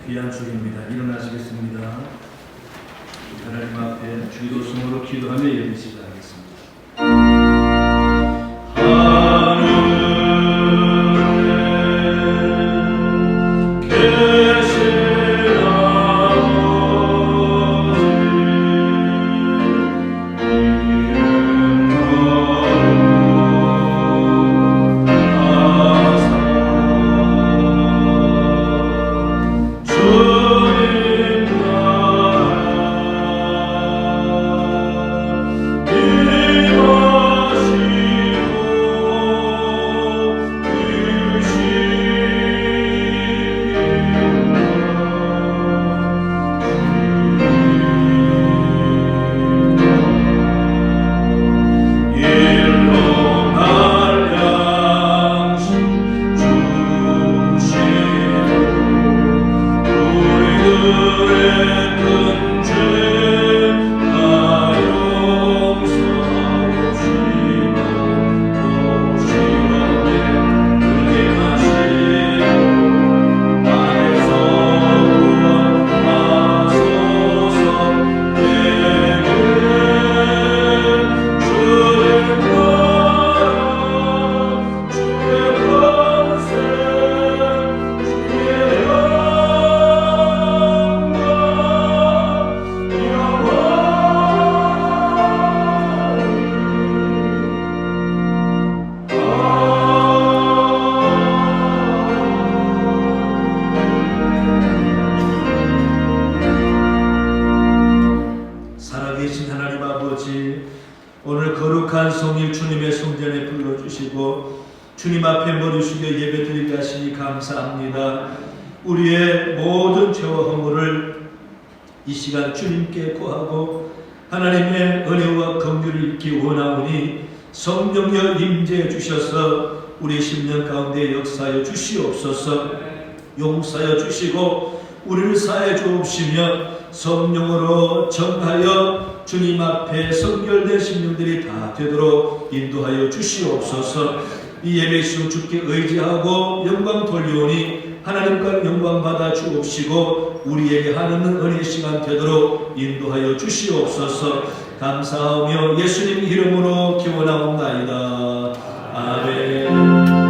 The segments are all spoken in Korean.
귀한 주입니다. 일어나시겠습니다. 하나님 앞에 주기도성으로 기도하며 예배 시작하겠습니다. 오늘 거룩한 성일 주님의 성전에 불러주시고 주님 앞에 머리 숙여 예배드리게 하시니 감사합니다. 우리의 모든 죄와 허물을 이 시간 주님께 고하고 하나님의 은혜와 긍휼을 입기 원하오니 성령여 임재해 주셔서 우리 심령 가운데 역사하여 주시옵소서. 용서하여 주시고 우리를 사해 주옵시며 성령으로 정하여 주님 앞에 성결된 심령들이 다 되도록 인도하여 주시옵소서. 이 예배 시간 주께 의지하고 영광 돌려오니 하나님과 영광 받아 주옵시고 우리에게 하나님 은혜 시간 되도록 인도하여 주시옵소서. 감사하며 예수님 이름으로 기원하옵나이다. 아멘.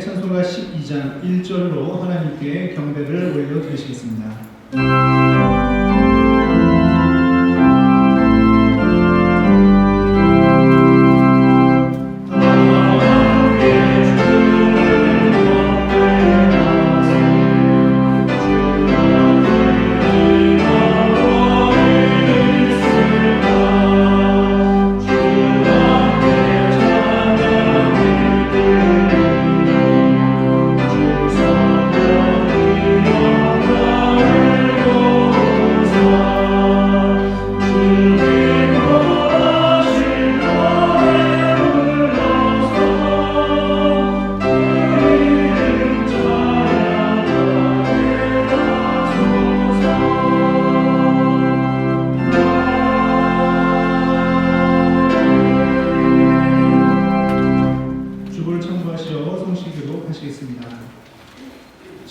찬송가 12장 1절로 하나님께 경배를 올려드리시겠습니다.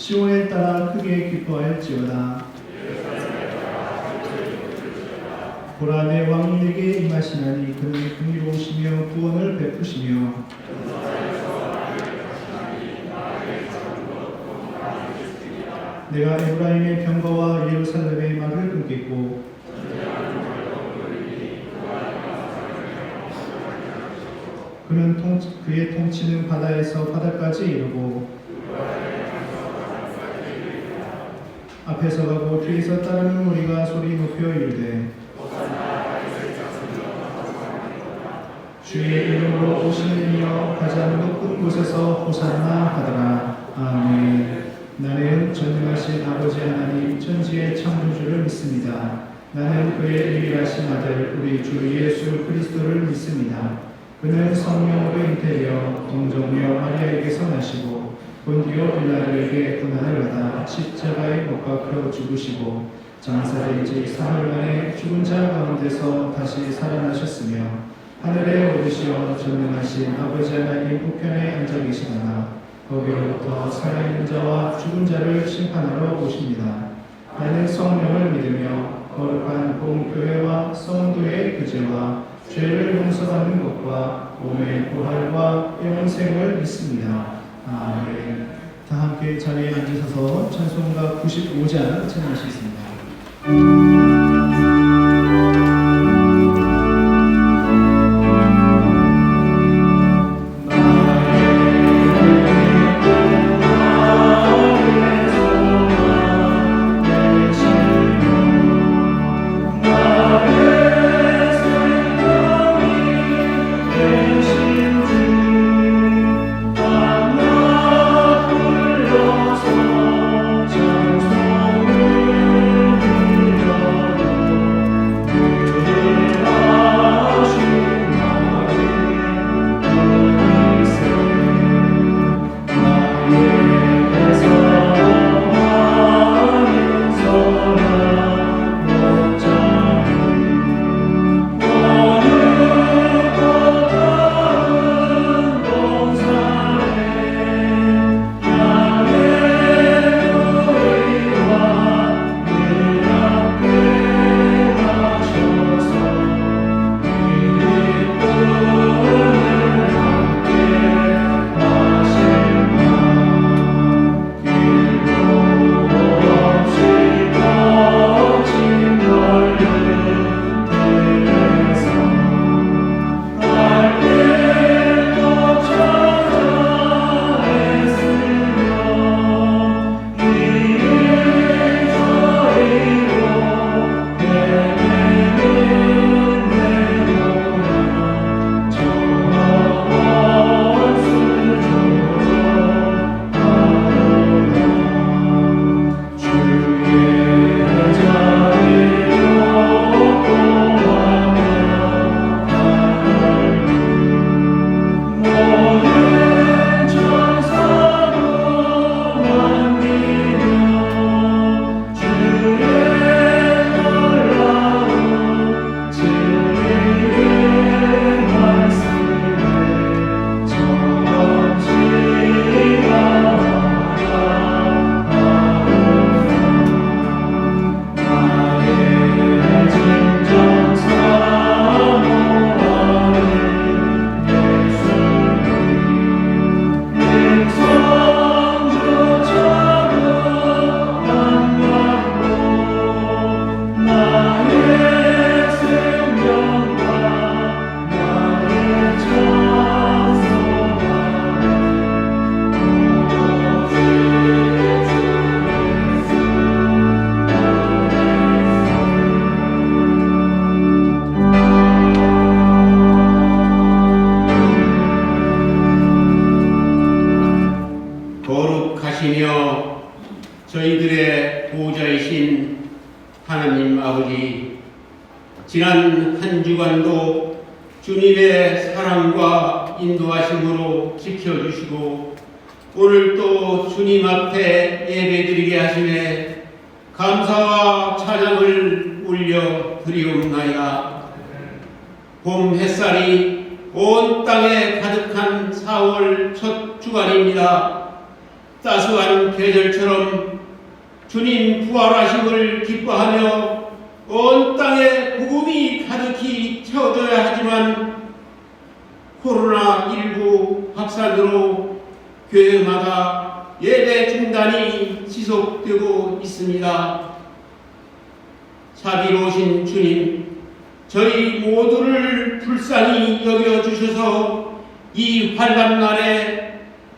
시온을 따라 크게 기뻐할지어다. 보라 내 왕이 내게 임하시나니 그는 긍휼로우시며 구원을 베푸시며 내가 에브라임의 병거와 예루살렘의 말을 끊겠고 그는 그의 통치는 바다에서 바다까지 이르고 앞에서 가고 뒤에서 따르는 우리가 소리 높여 이르되 주의 이름으로 오시는 이여 가장 높은 곳에서 호산나 하더라. 아멘. 나는 전능하신 아버지 하나님 천지의 창조주를 믿습니다. 나는 그의 유일하신 아들 우리 주 예수 그리스도를 믿습니다. 그는 성령으로 잉태되어 동정녀 마리아에게서 나시고 본디오 빌라도에게 고난을 받아 십자가에 못 박혀 죽으시고 장사된 지 사흘 만에 죽은 자 가운데서 다시 살아나셨으며 하늘에 오르시어 전능하신 아버지 하나님 우편에 앉아 계시다가 거기로부터 살아있는 자와 죽은 자를 심판하러 오십니다. 나는 성령을 믿으며 거룩한 공교회와 성도의 교제와 죄를 용서받는 것과 몸의 부활과 영생을 믿습니다. 아멘. 다 함께 자리에 앉으셔서 찬송가 95장 찬양하시겠습니다. 거룩하시며 저희들의 보호자이신 하나님 아버지, 지난 한 주간도 주님의 사랑과 인도하심으로 지켜주시고 오늘 또 주님 앞에 예배드리게 하심에 감사와 찬양을 올려드리옵나이다. 봄 햇살이 온 땅에 가득한 4월 첫 주간입니다. 따스한 계절처럼 주님 부활하심을 기뻐하며 온 땅에 복음이 가득히 채워져야 하지만 코로나19 확산으로 교회마다 예배 중단이 지속되고 있습니다. 자비로우신 주님, 저희 모두를 불쌍히 여겨주셔서 이 환난 날에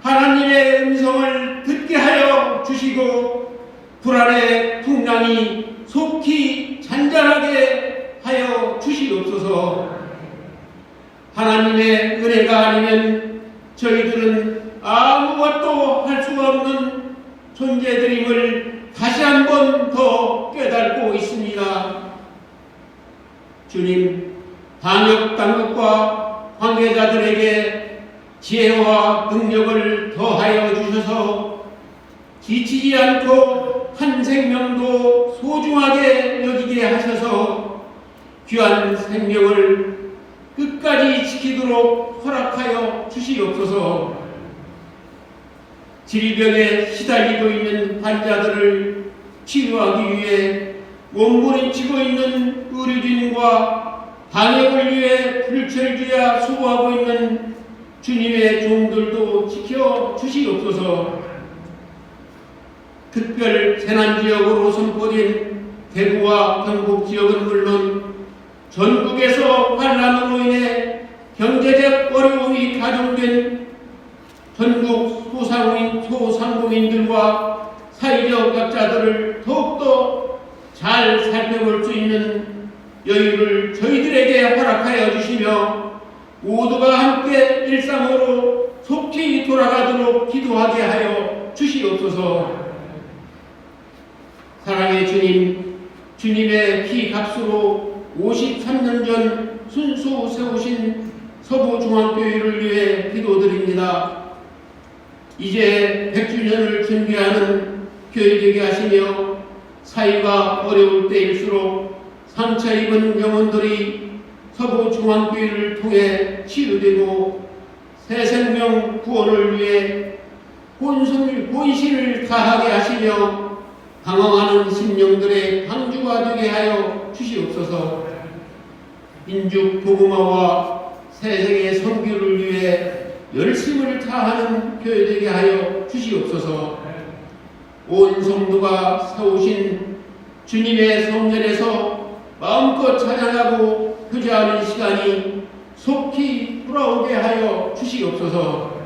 하나님의 음성을 듣게 하여 주시고 불안의 풍랑이 속히 잔잔하게 하여 주시옵소서. 하나님의 은혜가 아니면 저희들은 아무것도 할 수가 없는 존재드림을 다시 한번 더 깨닫고 있습니다. 주님, 방역 당국과 관계자들에게 지혜와 능력을 더하여 주셔서 지치지 않고 한 생명도 소중하게 여기게 하셔서 귀한 생명을 끝까지 지키도록 허락하여 주시옵소서. 질병에 시달리고 있는 환자들을 치유하기 위해 몸부림치고 있는 의료진과 방역을 위해 불철주야 수고하고 있는 주님의 종들도 지켜 주시옵소서. 특별 재난지역으로 선포된 대구와 경북 지역은 물론 전국에서 환란으로 인해 경제적 어려움이 가중된 전국 소상공인들과 사회적 약자들을 더욱더 잘 살펴볼 수 있는 여유를 저희들에게 허락하여 주시며 모두가 함께 일상으로 속히 돌아가도록 기도하게 하여 주시옵소서. 사랑의 주님, 주님의 피 값으로 53년 전 순수 세우신 서부중앙교회를 위해 기도드립니다. 이제 100주년을 준비하는 교회 되게 하시며 사이가 어려울 때일수록 상처 입은 영혼들이 서부중앙교회를 통해 치유되고 새 생명 구원을 위해 본신을 다하게 하시며 방황하는 심령들의 방주가 되게 하여 주시옵소서. 인죽 복음화와 세상의 선교를 위해 열심을 다하는 교회 되게 하여 주시옵소서. 온 성도가 세우신 주님의 성전에서 마음껏 찬양하고 효자하는 시간이 속히 돌아오게 하여 주시옵소서.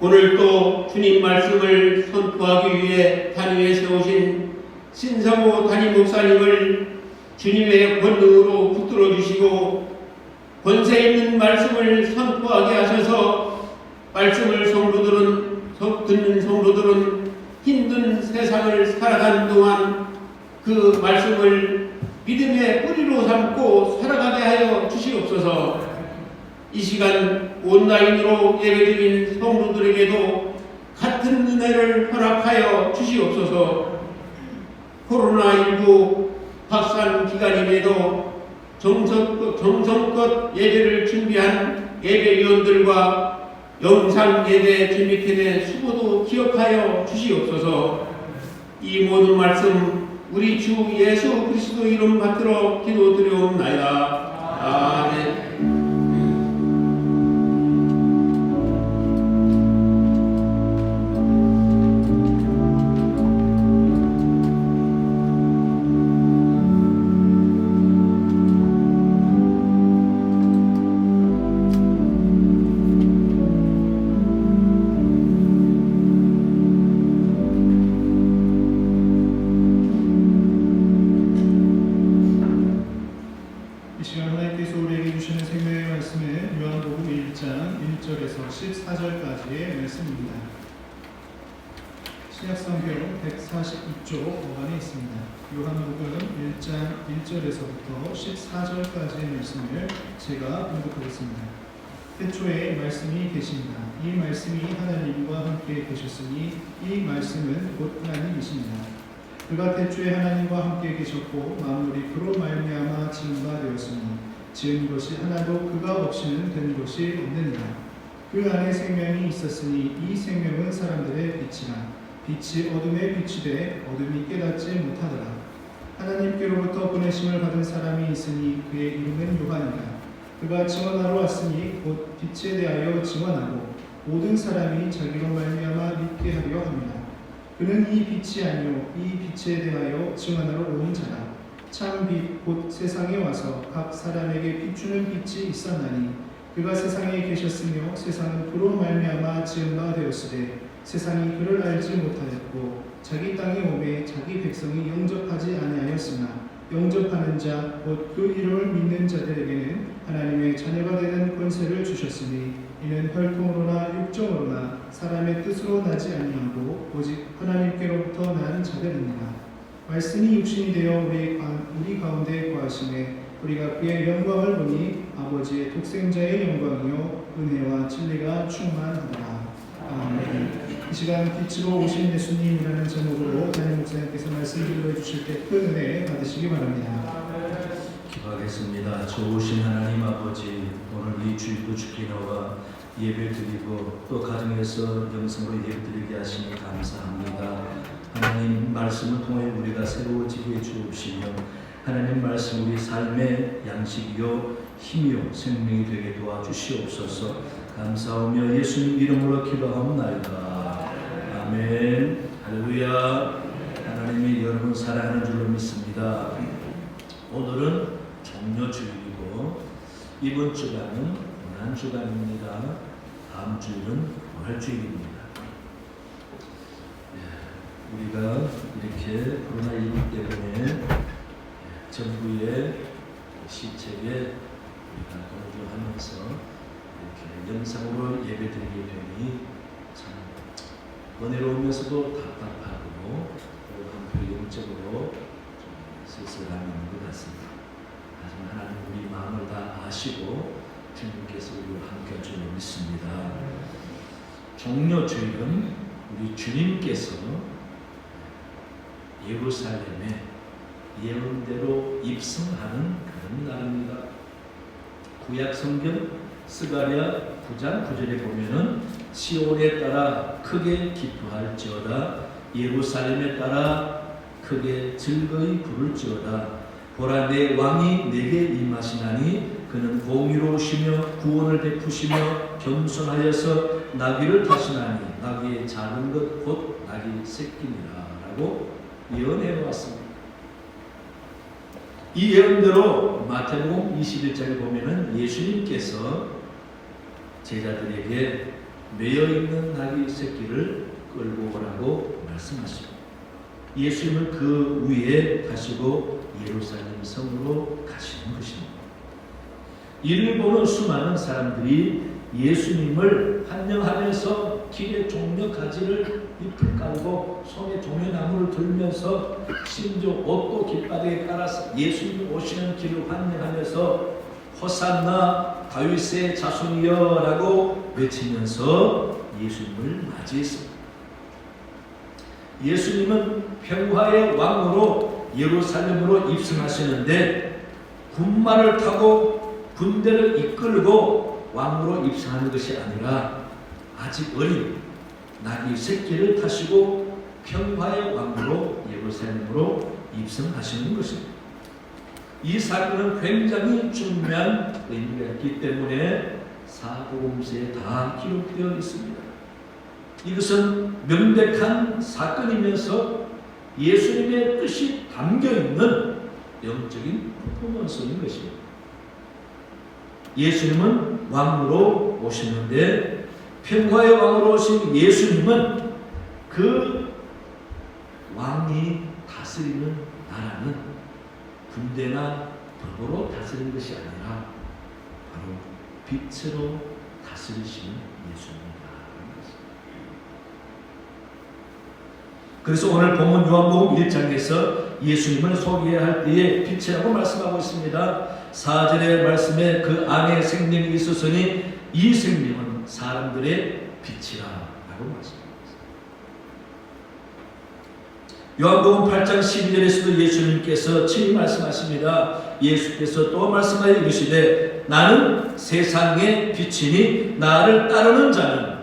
오늘 또 주님 말씀을 선포하기 위해 단위에 세우신 신성호 담임 목사님을 주님의 권능으로 붙들어 주시고 권세 있는 말씀을 선포하게 하셔서 말씀을 듣는 성도들은 힘든 세상을 살아가는 동안 그 말씀을 믿음의 뿌리로 삼고 살아가게 하여 주시옵소서. 이 시간 온라인으로 예배드린 성도들에게도 같은 은혜를 허락하여 주시옵소서. 코로나19 확산 기간임에도 정성껏 예배를 준비한 예배위원들과 영상 예배 준비팀의 수고도 기억하여 주시옵소서. 이 모든 말씀 우리 주 예수 그리스도 이름 받들어 기도드리옵나이다. 아멘. 말씀은 요한복음 1장 1절에서 14절까지의 말씀입니다. 신약성경 142쪽 5반에 있습니다. 요한복음 1장 1절에서부터 14절까지의 말씀을 제가 봉독하겠습니다. 태초에 말씀이 계십니다. 이 말씀이 하나님과 함께 계셨으니 이 말씀은 곧 하나님이십니다. 그가 태초에 하나님과 함께 계셨고 만물이 그로 말미암아 지은 바 되었으니 지은 것이 하나도 그가 없이는 된 것이 없느니라. 그 안에 생명이 있었으니 이 생명은 사람들의 빛이라. 빛이 어둠에 비추되 어둠이 깨닫지 못하더라. 하나님께로부터 보내심을 받은 사람이 있으니 그의 이름은 요한이라. 그가 증언하러 왔으니 곧 빛에 대하여 증언하고 모든 사람이 자기로 말미암아 믿게 하려 합니다. 그는 이 빛이 아니요 이 빛에 대하여 증언하러 온 자라. 참 빛 곧 세상에 와서 각 사람에게 비추는 빛이 있었나니 그가 세상에 계셨으며 세상은 그로 말미암아 지은 바 되었으되 세상이 그를 알지 못하였고 자기 땅에 오매 자기 백성이 영접하지 아니하였으나 영접하는 자 곧 그 이름을 믿는 자들에게는 하나님의 자녀가 되는 권세를 주셨으니 이는 혈통으로나 육정으로나 사람의 뜻으로 나지 아니하고 오직 하나님께로부터 난 자들이니라. 말씀이 육신이 되어 우리 가운데 거하심에 우리가 그의 영광을 보니 아버지의 독생자의 영광이요 은혜와 진리가 충만하더라. 아멘. 이 시간 빛으로 오신 예수님이라는 제목으로 담임 목사님께서 말씀 들려 주실 때 큰 은혜 받으시기 바랍니다. 기도하겠습니다. 좋으신 하나님 아버지, 오늘 이 주일도 주께 나와 예배 드리고 또 가정에서 영성으로 예배 드리게 하시니 감사합니다. 하나님 말씀을 통해 우리가 새로워지게 주옵시며 하나님 말씀 우리 삶의 양식이요 힘이요 생명이 되게 도와주시옵소서. 감사하며 예수님 이름으로 기도하옵나이다. 아멘. 할렐루야. 하나님이 여러분 사랑하는 줄로 믿습니다. 오늘은 종료주일이고 이번 주간은 고난주간입니다. 다음 주일은 부활주일입니다. 우리가 이렇게 코로나19 때문에 정부의 시책에 우리가 동조하면서 이렇게 영상으로 예배드리게 되니 참 은혜로우면서도 답답하고 또 한편 영적으로 좀 쓸쓸함이 있는 것 같습니다. 하지만 하나님 우리 마음을 다 아시고 주님께서 우리와 함께 할 줄 믿습니다. 종료주일은 우리 주님께서 예루살렘에 예언대로 입성하는 그런 날입니다. 구약 성경 스가랴 9장 9절에 보면은 시온에 따라 크게 기뻐할지어다 예루살렘에 따라 크게 즐거이 부를지어다 보라 내 왕이 내게 임하시나니 그는 공의로우시며 구원을 베푸시며 겸손하여서 나귀를 타시나니 나귀의 작은 것 곧 나귀 새끼니라 라고 예언해 왔습니다. 이 예언대로 마태복음 21장에 보면은 예수님께서 제자들에게 매여 있는 나귀 새끼를 끌고 오라고 말씀하십니다. 예수님은 그 위에 타시고 예루살렘 성으로 가시는 것입니다. 이를 보는 수많은 사람들이 예수님을 환영하면서 길에 종려가지를 잎을 깔고 손에 종려나무를 들면서 심지어 옷도 길바닥에 깔아서 예수님 오시는 길을 환영하면서 호산나 다윗의 자손이여 라고 외치면서 예수님을 맞이했습니다. 예수님은 평화의 왕으로 예루살렘으로 입성하시는데 군마를 타고 군대를 이끌고 왕으로 입성하는 것이 아니라 아직 어린 나귀 새끼를 타시고 평화의 왕으로 예루살렘으로 입성하시는 것입니다. 이 사건은 굉장히 중요한 의미가 있기 때문에 사복음서에 다 기록되어 있습니다. 이것은 명백한 사건이면서 예수님의 뜻이 담겨있는 영적인 퍼포먼스인 것입니다. 예수님은 왕으로 오시는데 평화의 왕으로 오신 예수님은 그 왕이 다스리는 나라는 군대나 법으로 다스리는 것이 아니라 바로 빛으로 다스리시는 예수님입니다. 그래서 오늘 본문 요한복음 1장에서 예수님을 소개할 때에 빛이라고 말씀하고 있습니다. 4절의 말씀에 그 안에 생명이 있었으니 이 생명은 사람들의 빛이라 라고 말씀합니다. 요한복음 8장 12절에서도 예수님께서 친히 말씀하십니다. 예수께서 또 말씀하여 이르시되 나는 세상의 빛이니 나를 따르는 자는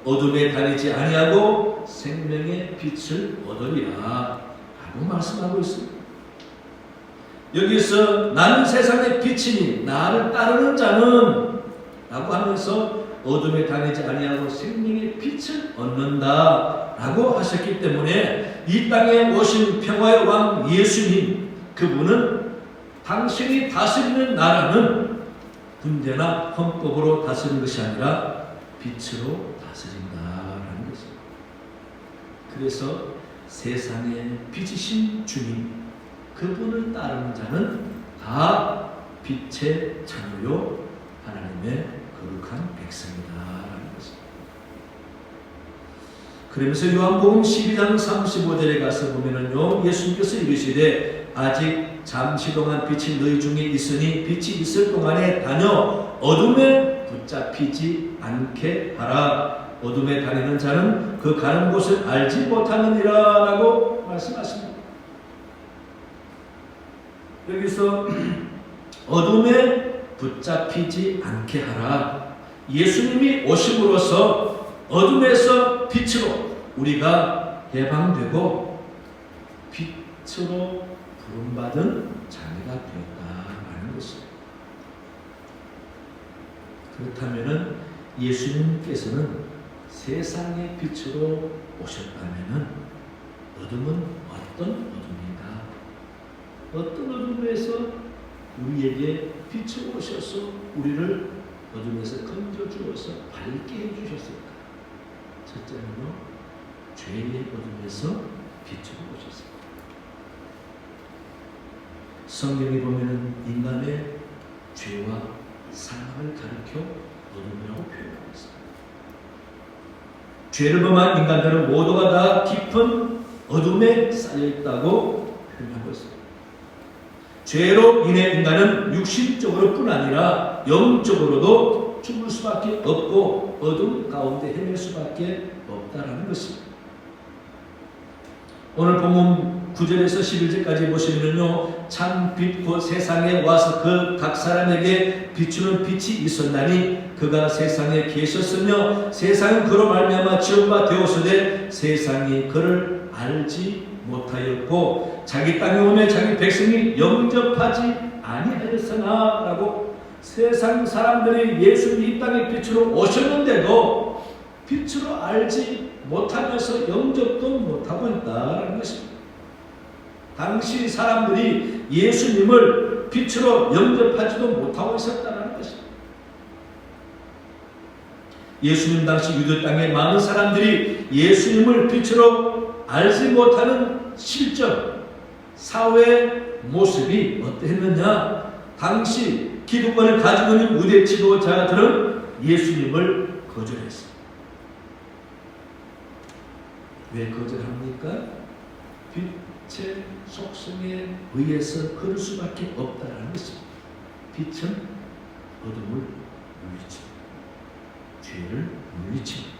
어둠에 다니지 아니하고 생명의 빛을 얻으리라 라고 말씀하고 있습니다. 여기서 나는 세상의 빛이니 나를 따르는 자는 라고 하면서 어둠에 다니지 아니하고 생명의 빛을 얻는다 라고 하셨기 때문에 이 땅에 오신 평화의 왕 예수님, 그분은 당신이 다스리는 나라는 군대나 헌법으로 다스리는 것이 아니라 빛으로 다스린다라는 것입니다. 그래서 세상의 빛이신 주님, 그분을 따르는 자는 다 빛의 자녀요 하나님의 거룩한 백성이다. 그러면서 요한복음 12장 35절에 가서 보면은요, 예수님께서 이르시되 아직 잠시 동안 빛이 너희 중에 있으니 빛이 있을 동안에 다녀 어둠에 붙잡히지 않게 하라. 어둠에 다니는 자는 그 가는 곳을 알지 못하느니라 라고 말씀하십니다. 여기서 어둠에 붙잡히지 않게 하라. 예수님이 오심으로써 어둠에서 빛으로 우리가 해방되고 빛으로 부름받은 자녀가 되었다라는 것입니다. 그렇다면 예수님께서는 세상의 빛으로 오셨다면 어둠은 어떤 어둠인가? 어떤 어둠에서 우리에게 빛으로 오셔서 우리를 어둠에서 건져주어서 밝게 해주셨을까? 첫째는요, 죄의 어둠에서 빛으로 오셨습니다. 성경에 보면은 인간의 죄와 사랑을 가리켜 어둠이라고 표현하고 있습니다. 죄를 범한 인간들은 모두가 다 깊은 어둠에 쌓여있다고 표현하고 있습니다. 죄로 인해 인간은 육신적으로 뿐 아니라 영적으로도 죽을 수밖에 없고 어둠 가운데 헤맬 수밖에 없다라는 것입니다. 오늘 본문 9절에서 11절까지 보시면요, 참 빛 곧 세상에 와서 그 각 사람에게 비추는 빛이 있었나니 그가 세상에 계셨으며 세상은 그로 말미암아 지옥과 되었으되 세상이 그를 알지 못하였고 자기 땅에 오매 자기 백성이 영접하지 아니하였으나 라고, 세상 사람들이 예수님 이 땅에 빛으로 오셨는데도 빛으로 알지 못하면서 영접도 못하고 있다는 것입니다. 당시 사람들이 예수님을 빛으로 영접하지도 못하고 있었다는 것입니다. 예수님 당시 유대 땅에 많은 사람들이 예수님을 빛으로 알지 못하는 실정, 사회 모습이 어떠했느냐? 당시 기득권을 가지고 있는 유대 지도자들은 예수님을 거절했습니다. 왜 거절합니까? 빛의 속성에 의해서 그럴 수밖에 없다는 것입니다. 빛은 어둠을 물리칩니다. 죄를 물리칩니다.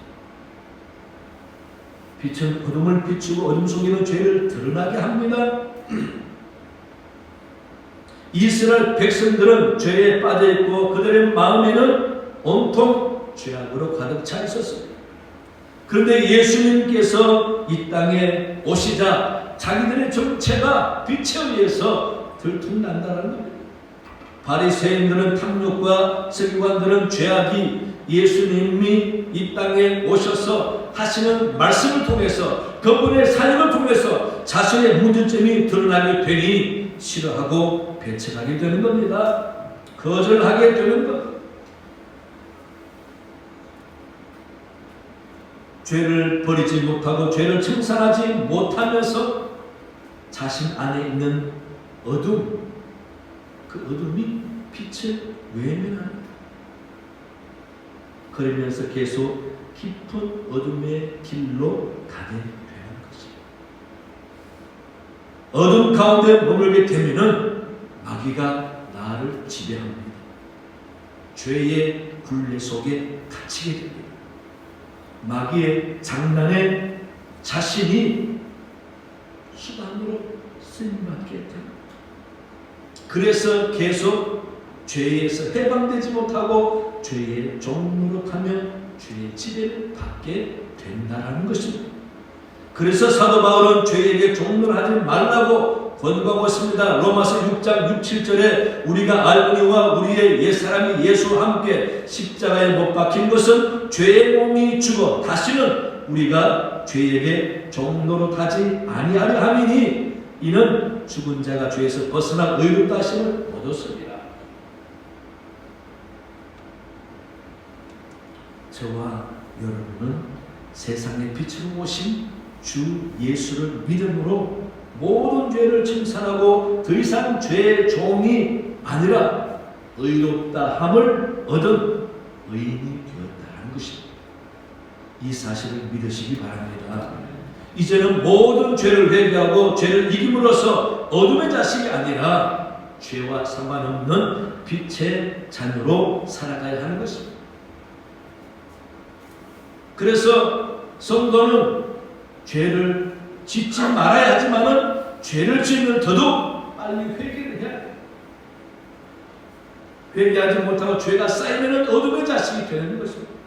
빛은 어둠을 비추고 어둠 속에는 죄를 드러나게 합니다. 이스라엘 백성들은 죄에 빠져있고 그들의 마음에는 온통 죄악으로 가득 차 있었습니다. 그런데 예수님께서 이 땅에 오시자 자기들의 정체가 빛에 의해서 들통난다는 겁니다. 바리새인들은 탐욕과 서기관들은 죄악이 예수님이 이 땅에 오셔서 하시는 말씀을 통해서 그분의 사역을 통해서 자신의 문제점이 드러나게 되니 싫어하고 배척하게 되는 겁니다. 거절하게 되는 것. 죄를 버리지 못하고 죄를 청산하지 못하면서 자신 안에 있는 어둠, 그 어둠이 빛을 외면합니다. 그러면서 계속 깊은 어둠의 길로 가게 되는 것입니다. 어둠 가운데 머물게 되면은 마귀가 나를 지배합니다. 죄의 굴레 속에 갇히게 됩니다. 마귀의 장난에 자신이 수단으로 쓰임받게 됩니다. 그래서 계속 죄에서 해방되지 못하고 죄의 종로로 타면 죄의 지배를 받게 된다는 것입니다. 그래서 사도 바울은 죄에게 종로를 하지 말라고 권고하고 있습니다. 로마서 6장 6, 7절에 우리가 알거니와 우리의 옛사람이 예수와 함께 십자가에 못 박힌 것은 죄의 몸이 죽어 다시는 우리가 죄에게 종로로 타지 아니하려 함이니 이는 죽은 자가 죄에서 벗어나 의롭다 하심을 얻었습니다. 저와 여러분은 세상의 빛으로 오신 주 예수를 믿음으로 모든 죄를 청산하고 더 이상 죄의 종이 아니라 의롭다 함을 얻은 의인이 되었다는 것입니다. 이 사실을 믿으시기 바랍니다. 이제는 모든 죄를 회개하고 죄를 이김으로써 어둠의 자식이 아니라 죄와 상관없는 빛의 자녀로 살아가야 하는 것입니다. 그래서 성도는 죄를 짓지 말아야 하지만은 죄를 짓는 더더욱 빨리 회개를 해야 해요. 회개하지 못하고 죄가 쌓이면 어둠의 자식이 되는 것입니다.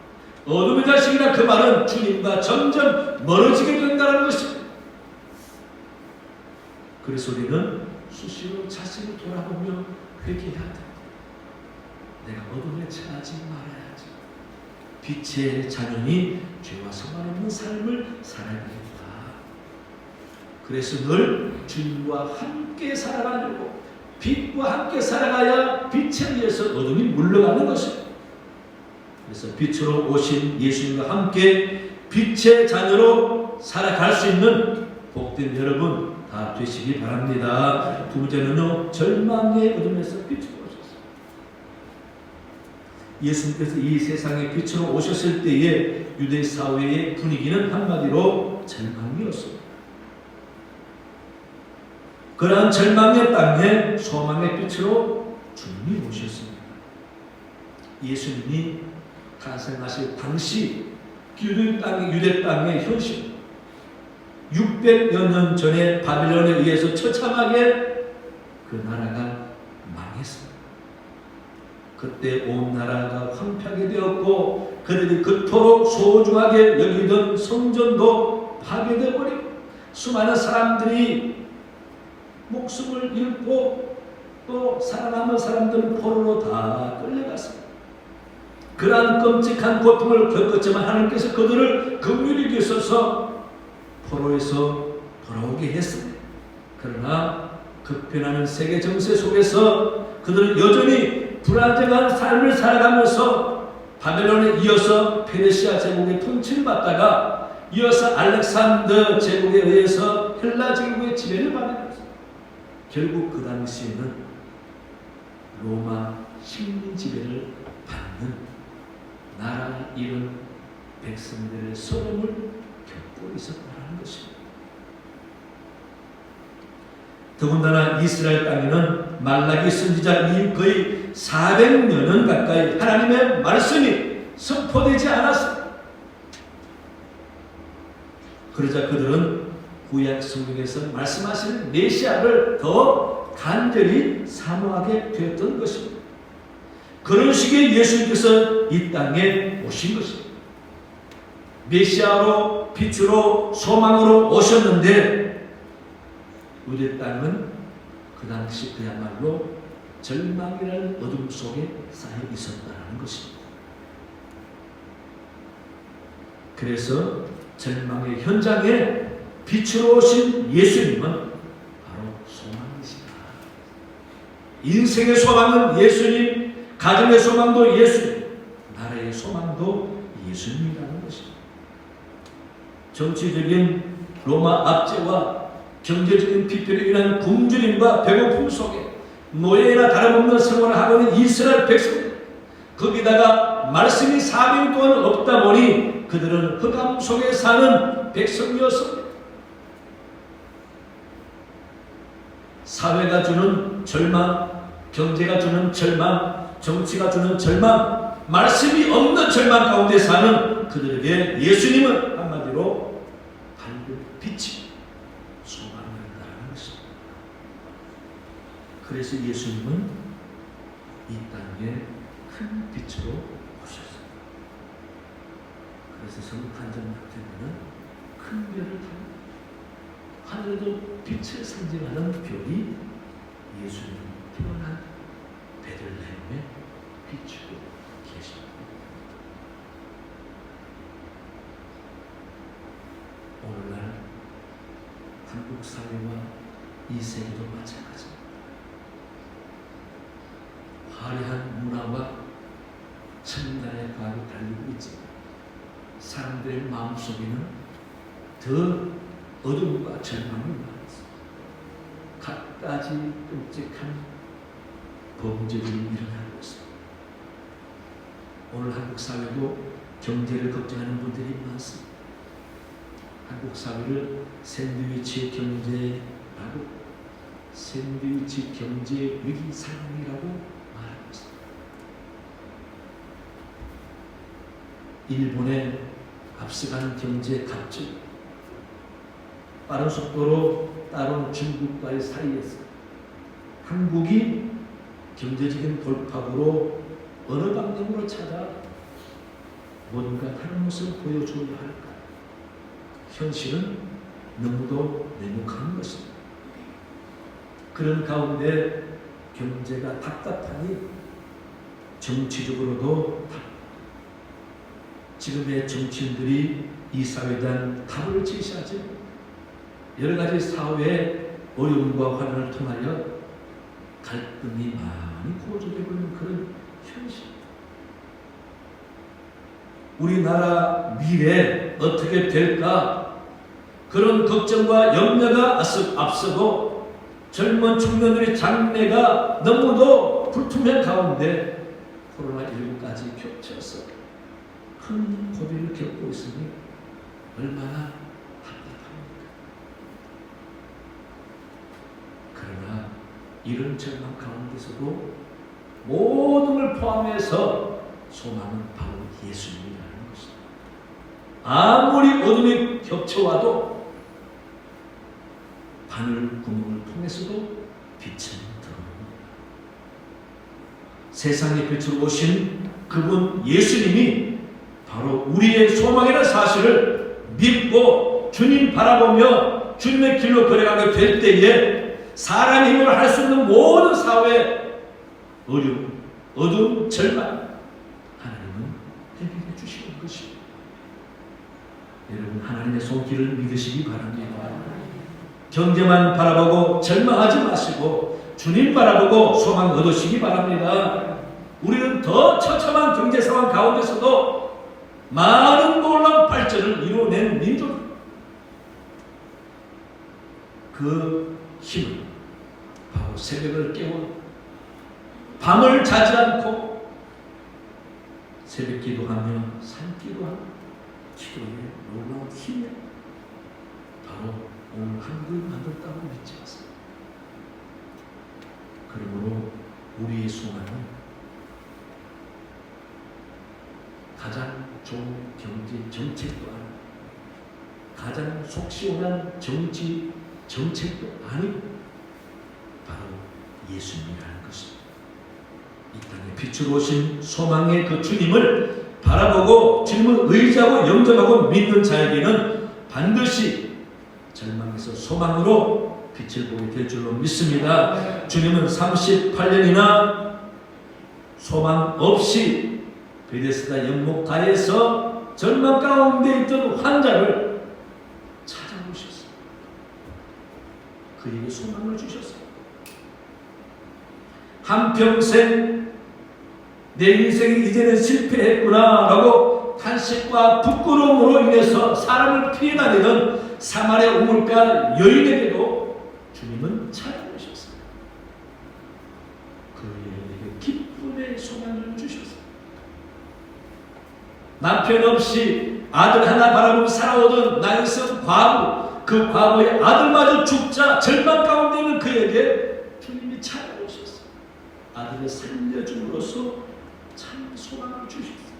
어둠의 자식이라 그 말은 주님과 점점 멀어지게 된다는 것입니다. 그래서 우리는 수시로 자신을 돌아보며 회개해야 된다. 내가 어둠에 처하지 말아야지. 빛의 자녀니 죄와 상관없는 삶을 살아야 된다. 그래서 늘 주님과 함께 살아가려고, 빛과 함께 살아가야 빛에 의해서 어둠이 물러가는 것입니다. 그래서 빛으로 오신 예수님과 함께 빛의 자녀로 살아갈 수 있는 복된 여러분 다 되시기 바랍니다. 두 번째는요, 절망의 어둠에서 빛으로 오셨습니다. 예수님께서 이 세상에 빛으로 오셨을 때의 유대 사회의 분위기는 한마디로 절망이었습니다. 그러한 절망의 땅에 소망의 빛으로 주님이 오셨습니다. 예수님이 탄생하실 당시 유대 땅의 현실, 600여 년 전에 바빌론에 의해서 처참하게 그 나라가 망했습니다. 그때 온 나라가 황폐하게 되었고 그들이 그토록 소중하게 여기던 성전도 파괴되어 버리고 수많은 사람들이 목숨을 잃고 또 살아남은 사람들은 포로로 다 끌려갔습니다. 그러한 끔찍한 고통을 겪었지만 하나님께서 그들을 긍휼히 여기셔서 포로에서 돌아오게 했습니다. 그러나 급변하는 세계 정세 속에서 그들은 여전히 불안정한 삶을 살아가면서 바벨론에 이어서 페르시아 제국의 통치를 받다가 이어서 알렉산더 제국에 의해서 헬라 제국의 지배를 받게 됐습니다. 결국 그 당시에는 로마 식민 지배를 받는 나라 잃은 백성들의 서름을 겪고 있었다는 것입니다. 더군다나 이스라엘 땅에는 말라기 선지자 이후 거의 400년은 가까이 하나님의 말씀이 선포되지 않았습니다. 그러자 그들은 구약 성경에서 말씀하시는 메시아를 더 간절히 사모하게 되었던 것입니다. 그런 식의 예수님께서 이 땅에 오신 것입니다. 메시아로, 빛으로, 소망으로 오셨는데 우리 땅은 그 당시 그야말로 절망이라는 어둠 속에 쌓여 있었다는 것입니다. 그래서 절망의 현장에 빛으로 오신 예수님은 바로 소망이시다. 인생의 소망은 예수님, 가정의 소망도 예수님, 나라의 소망도 예수님이라는 것입니다. 정치적인 로마 압제와 경제적인 비편에 인한 굶주림과 배고픔 속에 노예나 다름없는 생활을 하고 있는 이스라엘 백성들, 거기다가 말씀이 400년 동안 없다 보니 그들은 흑암 속에 사는 백성이었습니다. 사회가 주는 절망, 경제가 주는 절망, 정치가 주는 절망, 말씀이 없는 절망 가운데 사는 그들에게 예수님은 한마디로 밝은 빛이 소망이었다는 것입니다. 그래서 예수님은 이 땅에 큰 빛으로 오셨습니다. 그래서 성탄절 같은 큰 별을 타고 하늘에도 빛을 상징하는 별이 예수님 태어난 베들레헴에 비추고 계십니다. 오늘날 한국 사회와 이 세계도 마찬가지입니다. 화려한 문화와 첨단의 과학이 달리고 있지만 사람들의 마음속에는 더 어둠과 절망이 많습니다. 갖가지 끔찍한 범죄들이 일어나고 있습니다. 오늘 한국 사회도 경제를 걱정하는 분들이 많습니다. 한국 사회를 샌드위치 경제라고, 샌드위치 경제 위기 상황이라고 말하고 있습니다. 일본의 앞서간 경제 갑질, 빠른 속도로 따라온 중국과의 사이에서 한국이 경제적인 돌파구로 어느 방향으로 찾아 뭔가 다른 모습을 보여줘야 할까? 현실은 너무도 냉혹한 것입니다. 그런 가운데 경제가 답답하니 정치적으로도 지금의 정치인들이 이 사회에 대한 답을 제시하지, 여러 가지 사회의 어려움과 환난을 통하여 갈등이 많이 고조되고 있는 그런 현실. 우리나라 미래 어떻게 될까? 그런 걱정과 염려가 앞서고 젊은 청년들의 장래가 너무도 불투명 가운데 코로나19까지 겹쳐서 큰 고비를 겪고 있으니 얼마나 답답합니까? 그러나 이런 절망 가운데서도 모든 걸 포함해서 소망은 바로 예수님이라는 것입니다. 아무리 어둠이 겹쳐와도 바늘 구멍을 통해서도 빛은 들어옵니다. 세상의 빛으로 오신 그분 예수님이 바로 우리의 소망이라는 사실을 믿고 주님 바라보며 주님의 길로 걸어가게 될 때에 사람의 힘으로 할 수 있는 모든 사회 어려움, 어두움, 절망 하나님은 해결해 주시는 것입니다. 여러분, 하나님의 손길을 믿으시기 바랍니다. 경제만 바라보고 절망하지 마시고 주님 바라보고 소망 얻으시기 바랍니다. 우리는 더 처참한 경제 상황 가운데서도 많은 놀라운 발전을 이루어낸 민족, 그 힘은 바로 새벽을 깨워 밤을 자지 않고 새벽 기도하며 산 기도하며 기도의 놀라운 힘이 바로 오늘 한국을 만들었다고 믿지 않습니다. 그러므로 우리의 소망은 가장 좋은 경제 정책도 아니고 가장 속 시원한 정치 정책도 아니고 바로 예수님이라는 것입니다. 이 땅에 빛으로 오신 소망의 그 주님을 바라보고 주님을 의지하고 영접하고 믿는 자에게는 반드시 절망에서 소망으로 빛을 보게 될 줄로 믿습니다. 주님은 38년이나 소망 없이 베데스다 연못가에서 절망 가운데 있던 환자를 찾아오셨어요. 그에게 소망을 주셨어요. 한평생 내 인생이 이제는 실패했구나 라고 탄식과 부끄러움으로 인해서 사람을 피해 다니던 사마리아 우물가 여인에게도 주님은 찾아오셨어요. 그 여인에게 기쁨의 소망을 주셨어요. 남편 없이 아들 하나 바라보고 살아오던 나이성 과부, 그 과부의 아들마저 죽자 절망 가운데 있는 그에게 주님이 찾아오셨어요. 아들을 살려줌으로써 참 소망을 주셨어요.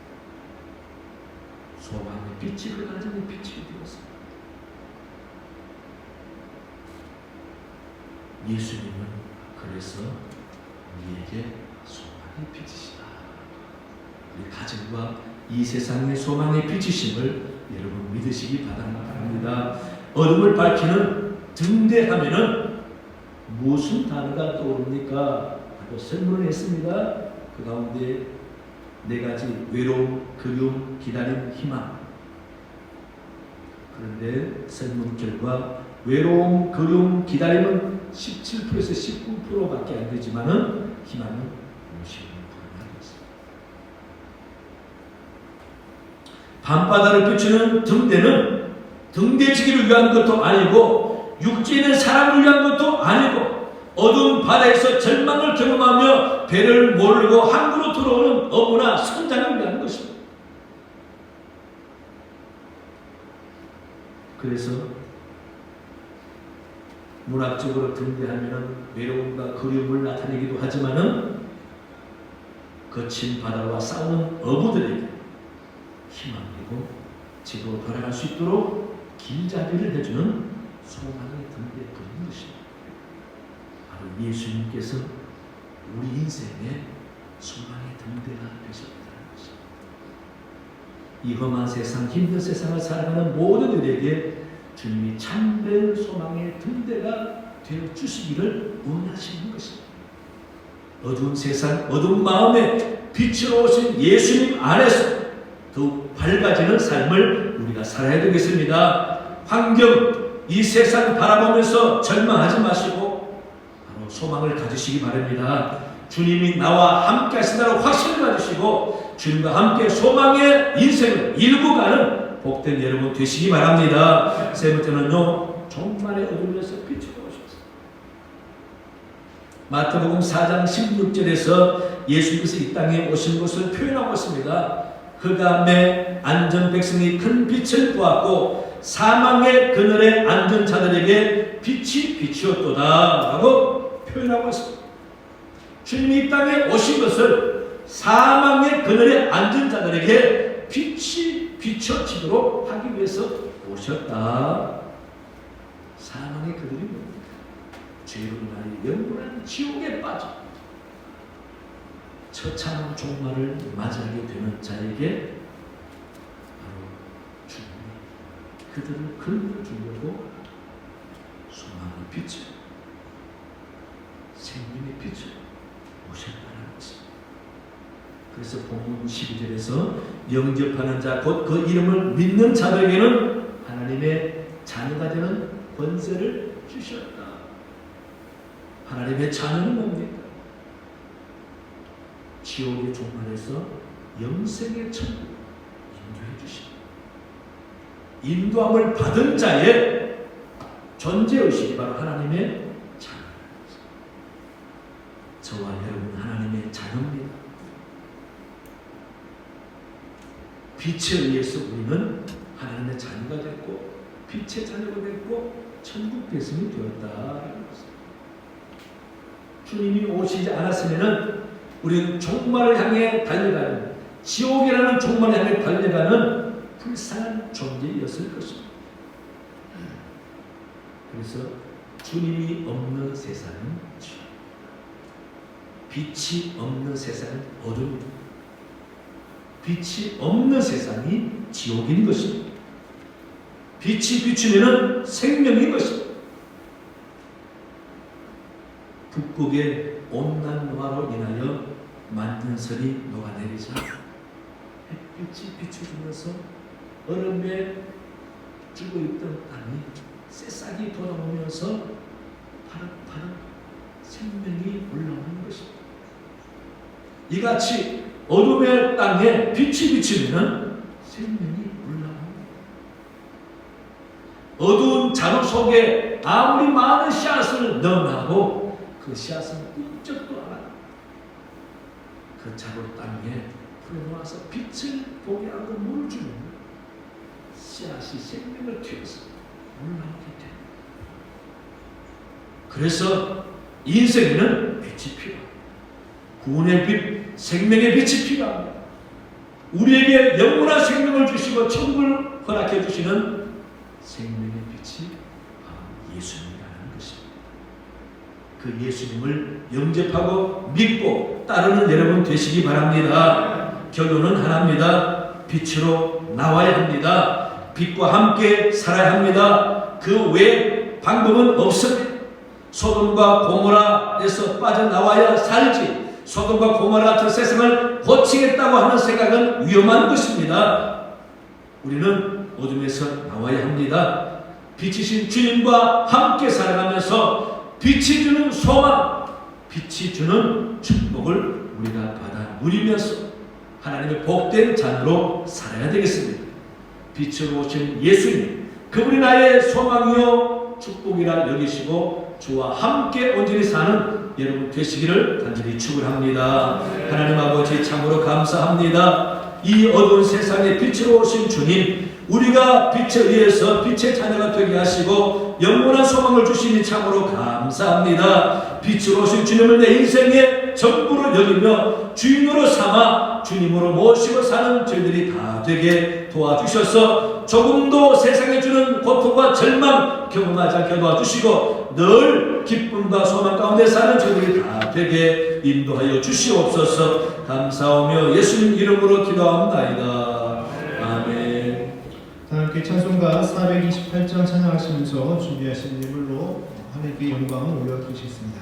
소망의 빛이 그 가정의 빛이 되었습니다. 예수님은 그래서 우리에게 소망의 빛이시다. 우리 가정과 이 세상의 소망의 빛이심을 여러분 믿으시기 바랍니다. 어둠을 밝히는 등대하면은 무슨 단어가 떠오릅니까? 하고 설문을 했습니다. 그 가운데 네 가지: 외로움, 그리움, 기다림, 희망. 그런데 설문 결과 외로움, 그리움, 기다림은 17%에서 19%밖에 안 되지만은 희망은 56%나 됐습니다. 밤바다를 비추는 등대는 등대지기를 위한 것도 아니고 육지에 있는 사람을 위한 것도 아니고 어두운 바다에서 절망을 경험하며 배를 몰고 항구로 들어오는 어부나 선장을 위한 것입니다. 그래서 문학적으로 등대하면 외로움과 그리움을 나타내기도 하지만은 거친 바다와 싸우는 어부들에게 희망이고 지도로 돌아갈 수 있도록 길잡이를 해주는 소망의 등대 그런 것입니다. 바로 예수님께서 우리 인생의 소망의 등대가 되셨다는 것입니다. 이 험한 세상, 힘든 세상을 살아가는 모든 이들에게 주님이 참된 소망의 등대가 되어 주시기를 원하시는 것입니다. 어두운 세상, 어두운 마음에 빛으로 오신 예수님 안에서 더욱 밝아지는 삶을 우리가 살아야 되겠습니다. 환경, 이 세상 바라보면서 절망하지 마시고 바로 소망을 가지시기 바랍니다. 주님이 나와 함께 하신다는 확신을 가지시고 주님과 함께 소망의 인생을 일구 가는 복된 여러분 되시기 바랍니다. 세 번째는요, 종말의 어둠에서 빛으로 오셨습니다. 마태복음 4장 16절에서 예수님께서 이 땅에 오신 것을 표현하고 있습니다. 흑암의 안전 백성이 큰 빛을 보았고 사망의 그늘에 앉은 자들에게 빛이 비추었도다 라고 표현하고 있습니다. 주님이 이 땅에 오신 것을 사망의 그늘에 앉은 자들에게 빛이 비춰지도록 하기 위해서 오셨다. 사망의 그늘이 뭡니까? 죄로 인하여 영원한 지옥에 빠져 처참한 종말을 맞이하게 되는 자에게 바로 주님이 그들을 걸러주려고 소망의 빛을, 생명의 빛을 오셨다는 것입니다. 그래서 본문 12절에서 영접하는 자, 곧 그 이름을 믿는 자들에게는 하나님의 자녀가 되는 권세를 주셨다. 하나님의 자녀는 뭡니까? 지옥의 종말에서 영생의 천국을 인도해 주십니다. 인도함을 받은 자의 존재의식이 바로 하나님의 자녀입니다. 저와 여러분 하나님의 자녀입니다. 빛에 의해서 우리는 하나님의 자녀가 됐고 빛의 자녀가 됐고 천국 백성이 되었다. 주님이 오시지 않았으면은 우리는 종말을 향해 달려가는, 지옥이라는 종말을 향해 달려가는 불쌍한 존재였을 것입니다. 그래서 주님이 없는 세상은 지옥, 빛이 없는 세상은 어둠입니다. 빛이 없는 세상이 지옥인 것입니다. 빛이 비추면 생명인 것입니다. 북극의 온난화로 인하여 만년설이 녹아내리자 햇빛이 비춰주면서 얼음에 죽어있던 땅이 새싹이 돌아오면서 파릇파릇 생명이 올라오는 것입니다. 이같이 어둠의 땅에 빛이 비치면 생명이 올라옵니다. 어두운 자루 속에 아무리 많은 씨앗을 넣어놔도 그 씨앗은 꿈쩍도 안 하고 그 자루 땅에 풀어놓아서 빛을 보게 하고 물을 주면 씨앗이 생명을 튀어서 올라오게 됩니다. 그래서 인생에는 빛이 필요합니다. 구원의 빛, 생명의 빛이 필요합니다. 우리에게 영원한 생명을 주시고 천국을 허락해 주시는 생명의 빛이 바로 예수님이라는 것입니다. 그 예수님을 영접하고 믿고 따르는 여러분 되시기 바랍니다. 결론은 하나입니다. 빛으로 나와야 합니다. 빛과 함께 살아야 합니다. 그 외에 방법은 없습니다. 소돔과 고모라에서 빠져나와야 살지, 소돔과 고모라 같은 세상을 고치겠다고 하는 생각은 위험한 것입니다. 우리는 어둠에서 나와야 합니다. 빛이신 주님과 함께 살아가면서 빛이 주는 소망, 빛이 주는 축복을 우리가 받아 누리면서 하나님의 복된 자녀로 살아야 되겠습니다. 빛으로 오신 예수님, 그분이 나의 소망이요 축복이라 여기시고 주와 함께 온전히 사는 여러분 되시기를 간절히 축원합니다. 하나님 아버지 참으로 감사합니다. 이 어두운 세상에 빛으로 오신 주님, 우리가 빛에 의해서 빛의 자녀가 되게 하시고 영원한 소망을 주시니 참으로 감사합니다. 빛으로 오신 주님을 내 인생의 전부로 여기며 주인으로 삼아 주님으로 모시고 사는 저희들이 다 되게 도와주셔서 조금도 세상에 주는 고통과 절망 경험하지 않게 도와주시고 늘 기쁨과 소망 가운데 사는 저희들이 다 되게 인도하여 주시옵소서. 감사하며 예수님 이름으로 기도합나이다. 아멘. 다 함께 찬송가 428장 찬양하시면서 준비하신 예물로 하나님께 영광을 올려드리겠습니다.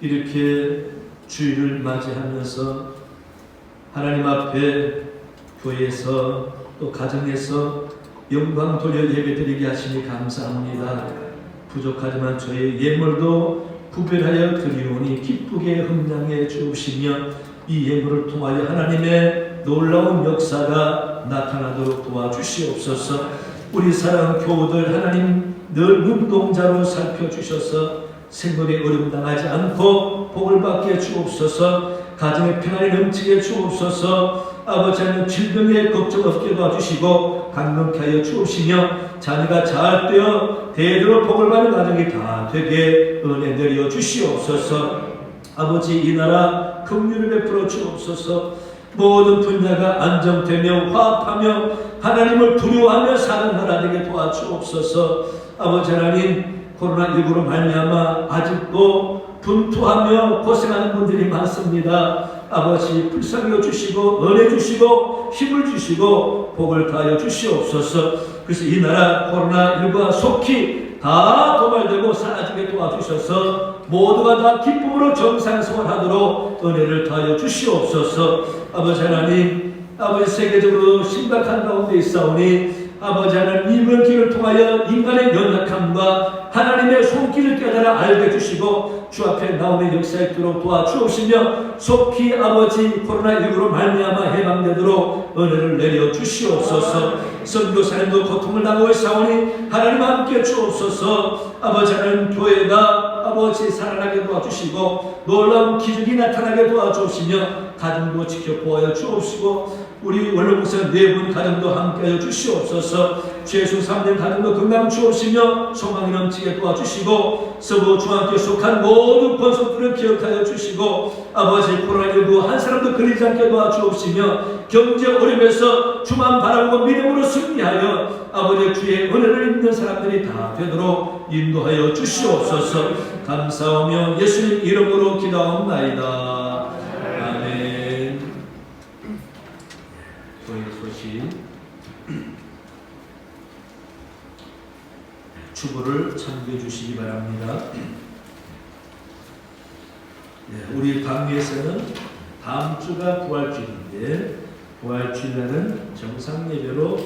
이렇게 주일을 맞이하면서 하나님 앞에 교회에서 또 가정에서 영광 돌려 예배드리게 하시니 감사합니다. 부족하지만 저의 예물도 구별하여 드리오니 기쁘게 흠량해 주시며 이 예물을 통하여 하나님의 놀라운 역사가 나타나도록 도와주시옵소서. 우리 사랑 교우들 하나님 늘 눈동자로 살펴주셔서 생活에 어려움 당하지 않고 복을 받게 주옵소서. 가정의 평안이 넘치게 주옵소서. 아버지 하나님 질병에 걱정 없게 도와주시고 강건케 하여 주옵시며 자녀가 잘 되어 대대로 복을 받는 가정이 다 되게 은혜 내려 주시옵소서. 아버지 이 나라 긍휼을 베풀어 주옵소서. 모든 분야가 안정되며 화합하며 하나님을 두려워하며 사는 나라 되게 도와주옵소서. 아버지 하나님 코로나19로 말미암아 아직도 분투하며 고생하는 분들이 많습니다. 아버지 불쌍히 주시고 은혜 주시고 힘을 주시고 복을 다하여 주시옵소서. 그래서 이 나라 코로나19가 속히 다 도발되고 사라지게 도와주셔서 모두가 다 기쁨으로 정상생활하도록 은혜를 다하여 주시옵소서. 아버지 하나님 아버지 세계적으로 심각한 가운데 있사오니 아버지 하나님 이번 기회를 통하여 인간의 연약함과 하나님의 손길을 깨달아 알게 해주시고 주 앞에 나오는 역사에 있도록 도와주옵시며 속히 아버지 코로나19로 말미암아 해방되도록 은혜를 내려 주시옵소서. 선교사님도 고통을 당하고 있사오니 하나님 함께 주옵소서. 아버지 하나님 교회가 아버지 살아나게 도와주시고 놀라운 기적이 나타나게 도와주옵시며 가정도 지켜 보호하여 주옵시고 우리 원로목사 네 분 가정도 함께하여 주시옵소서. 죄수 3년 가정도 건강 주옵시며 소망이 넘치게 도와주시고 서부 중앙교회 속한 모든 권속들을 기억하여 주시고 아버지 코로나19 한 사람도 걸리지 않게 도와주옵시며 경제 어려움에서 주만 바라보고 믿음으로 승리하여 아버지 주의 은혜를 입는 사람들이 다 되도록 인도하여 주시옵소서. 감사하며 예수님 이름으로 기도하옵나이다. 아멘. 교회 소식 주보를 참고해 주시기 바랍니다. 우리 강의에서는 다음 주가 부활주일인데 부활주일날은 정상 예배로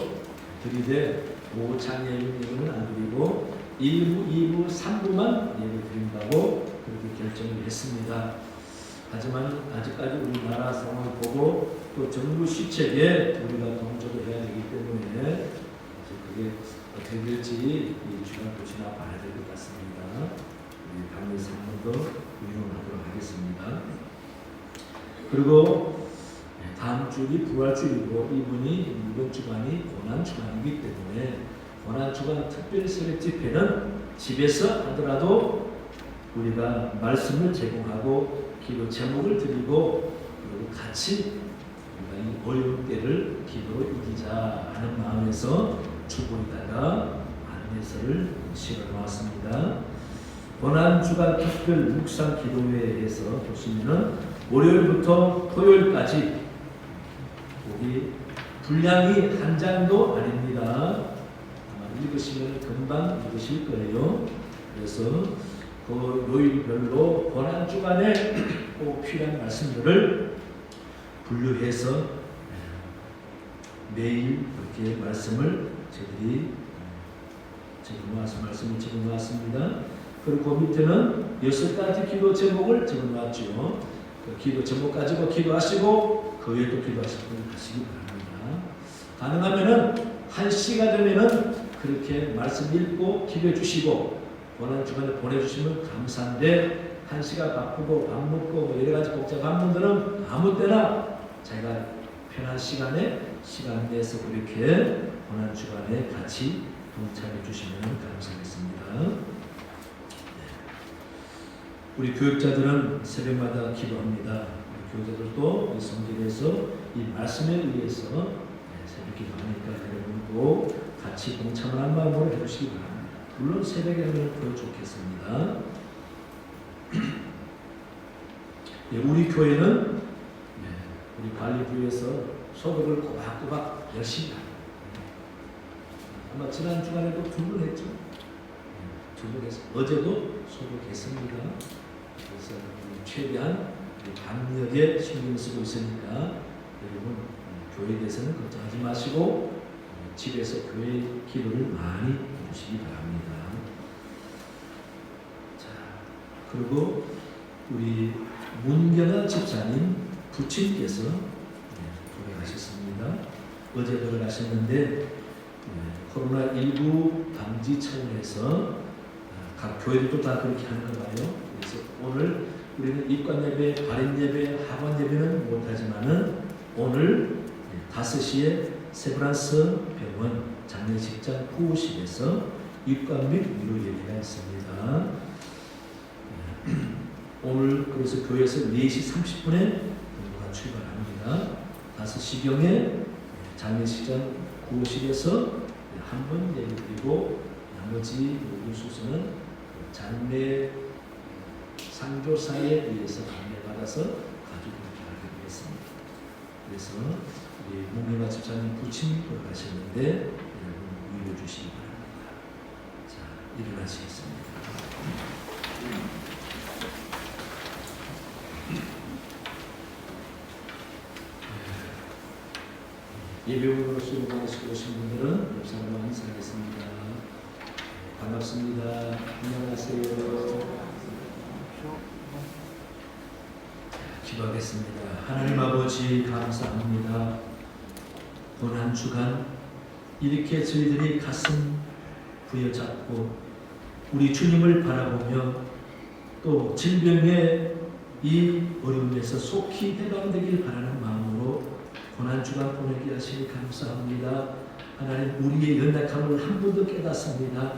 드리되 오후 찬양 예배는 안 드리고 1부, 2부, 3부만 예배 드린다고 그렇게 결정을 했습니다. 하지만 아직까지 우리나라 상황을 보고 또 정부 시책에 우리가 동조를 해야 되기 때문에 그게 어떻게 될지 이 주간 보시나 봐야 될 것 같습니다. 우리 강의에서 한 번 더 의논하도록 하겠습니다. 그리고 다음 주이 부활주일이고 이분이 이번 주간이 고난주간이기 때문에 고난주간 특별 세례 집회는 집에서 하더라도 우리가 말씀을 제공하고 기도 제목을 드리고 그리고 같이 우리가 이 어려운 때를 기도로 이기자 하는 마음에서 주보에다가 안내서를 실어 놓았습니다. 고난주간 특별 묵상 기도회에서 보시면은 월요일부터 토요일까지 여기 분량이 한 장도 아닙니다. 아마 읽으시면 금방 읽으실 거예요. 그래서 그 요일별로 고난주간에 꼭 필요한 말씀들을 분류해서 매일 그렇게 말씀을 저희들이 적어놓아서 말씀을 적어놓았습니다. 그리고 밑에는 6가지 기도 제목을 적어놓았죠. 그 기도 제목 가지고 기도하시고 그 외에도 기도하시기 바랍니다. 가능하면은 1시가 되면은 그렇게 말씀 읽고 기도해 주시고 고난주간에 보내주시면 감사한데 1시가 바쁘고 밥 먹고 여러 가지 복잡한 분들은 아무 때나 자기가 편한 시간에 시간 내서 그렇게 고난주간에 같이 동참해 주시면 감사하겠습니다. 우리 교육자들은 새벽마다 기도합니다. 교육자들도 성경에서 이 말씀에 의해서 새벽 기도하니까 여러분도 같이 동참을 한 마음으로 해주시기 바랍니다. 물론 새벽에 하면 더 좋겠습니다. 우리 교회는 우리 관리부에서 소독을 꼬박꼬박 열심히 합니다. 아마 지난 주간에도 2번 했죠. 2번 해서 어제도 소독했습니다. 그래서 최대한 방역에 신경 쓰고 있으니까 여러분 교회에 대해서는 걱정하지 마시고 집에서 교회 기도를 많이 해주시기 바랍니다. 자, 그리고 우리 문경아 집사님 부친께서 돌아가셨습니다. 어제 돌아가셨는데 코로나19 방지 차원에서 각 교회들도 다 그렇게 하는 거 봐요. 그래서 오늘 우리는 입관 예배, 발인 예배, 하관 예배는 못하지만은 오늘 5시에 세브란스 병원 장례식장 후식에서 입관 및 위로 예배가 있습니다. 오늘 그래서 교회에서 4시 30분에 모두가 출발합니다. 5시경에 장례식장 후식에서 한 번 예배 드리고 나머지 모든 순서는 장례 상조사에 의해서 안내받아서 가족들께 하게 되겠습니다. 그래서 우리 문경아 집사님 부친이 돌아가셨는데 여러분 위로해 주시기 바랍니다. 자, 일어나시겠습니다. 예배원으로 수고하시고 오신 분들은 옆 사람과 인사하겠습니다. 반갑습니다. 안녕하세요. 기도하겠습니다. 하나님 아버지 감사합니다. 오늘 한 주간 이렇게 저희들이 가슴 부여잡고 우리 주님을 바라보며 또 질병의 이 어려움에서 속히 해방되길 바라는 마음으로 고난 주간 보내게 하시니 감사합니다. 하나님 우리의 연약함을 한 번 더 깨닫습니다.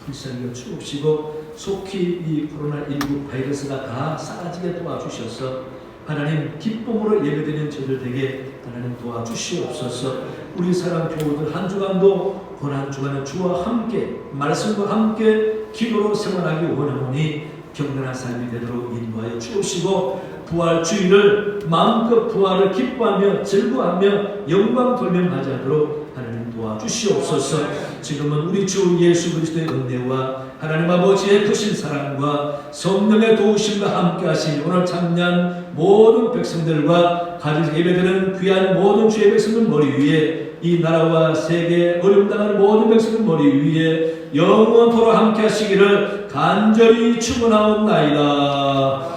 불쌍히 여쭈옵시고 속히 이 코로나19 바이러스가 다 사라지게 도와주셔서 하나님 기쁨으로 예배드리는 저들 되게 하나님 도와주시옵소서. 우리 사랑 교우들 한 주간도 고난 주간에 주와 함께 말씀과 함께 기도로 생활하기 원하오니 경건한 삶이 되도록 인도하여 주옵시고 부활 주일을 마음껏 부활을 기뻐하며 즐거워하며 영광 돌며 맞이하도록 하나님 도와주시옵소서. 지금은 우리 주 예수 그리스도의 은혜와 하나님 아버지의 크신 사랑과 성령의 도우심과 함께 하시니 오늘 참여한 모든 백성들과 가지 예배드리는 귀한 모든 주의 백성들 머리 위에 이 나라와 세계 어려움 당하는 모든 백성들 머리 위에 영원토록 함께 하시기를 간절히 축원하옵나이다.